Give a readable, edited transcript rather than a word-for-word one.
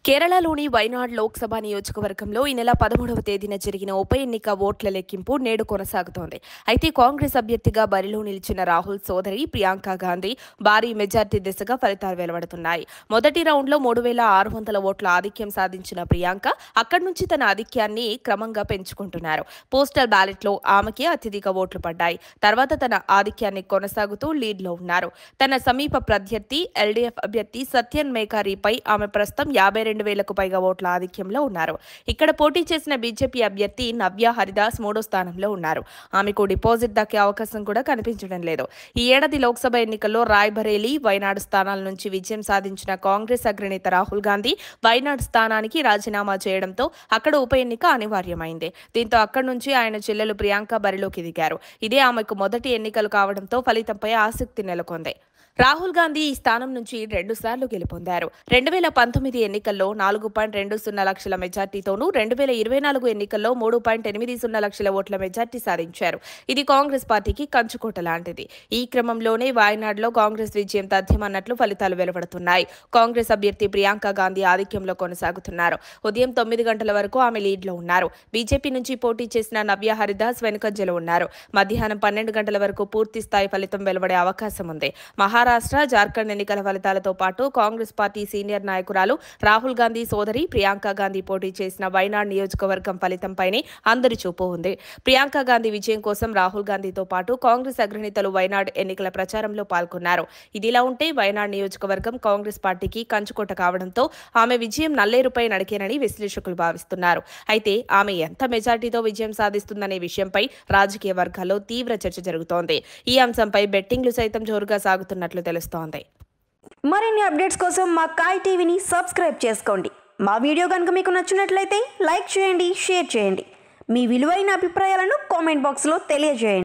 కేరళలోని వైనాడ్ లోక్సభ నియోజకవర్గంలో ఈ నెల 13వ తేదీన జరిగిన ఉప ఎన్నిక ఓట్ల లెక్కింపు నేడు కొనసాగుతోంది. అయితే కాంగ్రెస్ అభ్యర్థిగా బరిలో నిలిచిన రాహుల్ సోదరి ప్రియాంక గాంధీ భారీ మెజార్టీ దిశగా ఫలితాలు వెలువడుతున్నాయి. మొదటి రౌండ్లో 3,600 ఓట్ల ఆధిక్యం సాధించిన ప్రియాంక అక్కడి నుంచి తన ఆధిక్యాన్ని క్రమంగా పెంచుకుంటున్నారు. పోస్టల్ బ్యాలెట్లో ఆమెకి అత్యధిక ఓట్లు పడ్డాయి. తర్వాత తన ఆధిక్యాన్ని కొనసాగుతూ లీడ్లో ఉన్నారు. తన సమీప ప్రత్యర్థి ఎల్డీఎఫ్ అభ్యర్థి సత్యన్ మేకారీపై ఆమె ప్రస్తుతం 52,000కు పైగా ఓట్ల ఆధిక్యంలో ఉన్నారు. ఇక్కడ పోటీ చేసిన బీజేపీ అభ్యర్థి నవ్య హరిదాస్ 3వ స్థానంలో ఉన్నారు. ఆమెకు డిపాజిట్ దక్కే అవకాశం కూడా కనిపించడం లేదు. ఈ ఏడాది లోక్సభ ఎన్నికల్లో రాయ్బరేలీ, వైనాడ్ స్థానాల నుంచి విజయం సాధించిన కాంగ్రెస్ అగ్రనేత రాహుల్ గాంధీ వైనాడ్ స్థానానికి రాజీనామా చేయడంతో అక్కడ ఉప ఎన్నిక అనివార్యమైంది. దీంతో అక్కడి నుంచి ఆయన చెల్లెలు ప్రియాంక బరిలోకి దిగారు. ఇదే ఆమెకు మొదటి ఎన్నికలు కావడంతో ఫలితంపై ఆసక్తి నెలకొంది. రాహుల్ గాంధీ ఈ స్థానం నుంచి 2 సార్లు గెలుపొందారు. 2019 ఎన్నికల్లో 4.20 లక్షల మెజార్టీతోనూ 2024 ఎన్నికల్లో 3.80 లక్షల ఓట్ల మెజార్టీ సాధించారు. ఇది కాంగ్రెస్ పార్టీకి కంచుకోట లాంటిది. ఈ క్రమంలోనే వాయనాడ్లో కాంగ్రెస్ విజయం తథ్యమన్నట్లు ఫలితాలు వెలువడుతున్నాయి. కాంగ్రెస్ అభ్యర్థి ప్రియాంక గాంధీ ఆధిక్యంలో కొనసాగుతున్నారు. ఉదయం 9 గంటల వరకు ఆమె లీడ్లో ఉన్నారు. బీజేపీ నుంచి పోటీ చేసిన నవ్య హరిదాస్ వెనుకంజలో ఉన్నారు. మధ్యాహ్నం 12 గంటల వరకు పూర్తి స్థాయి ఫలితం వెలువడే అవకాశం ఉంది. మహారాష్ట్ర, జార్ఖండ్ ఎన్నికల ఫలితాలతో పాటు కాంగ్రెస్ పార్టీ సీనియర్ నాయకురాలు రాహుల్ గాంధీ సోదరి ప్రియాంక గాంధీ పోటీ చేసిన వైనాడ్ నియోజకవర్గం ఫలితంపైనే అందరి చూపు ఉంది. ప్రియాంక గాంధీ విజయం కోసం రాహుల్ గాంధీతో పాటు కాంగ్రెస్ అగ్రనేతలు వైనాడ్ ఎన్నికల ప్రచారంలో పాల్గొన్నారు. ఇదిలా ఉంటే వైనాడ్ నియోజకవర్గం కాంగ్రెస్ పార్టీకి కంచుకోట కావడంతో ఆమె విజయం నల్లేరుపై నడికేనని విశ్లేషకులు భావిస్తున్నారు. అయితే ఆమె ఎంత మెజార్టీతో విజయం సాధిస్తుందనే విషయంపై రాజకీయ వర్గాల్లో తీవ్ర చర్చ జరుగుతోంది. ఈ అంశంపై బెట్టింగ్లు సైతం జోరుగా సాగుతున్నట్లు తెలుస్తోంది. మరిన్ని అప్డేట్స్ కోసం మా కాయ్ టీవీని సబ్స్క్రైబ్ చేసుకోండి. మా వీడియో కనుక మీకు నచ్చినట్లయితే లైక్ చేయండి, షేర్ చేయండి. మీ విలువైన అభిప్రాయాలను కామెంట్ బాక్స్లో తెలియజేయండి.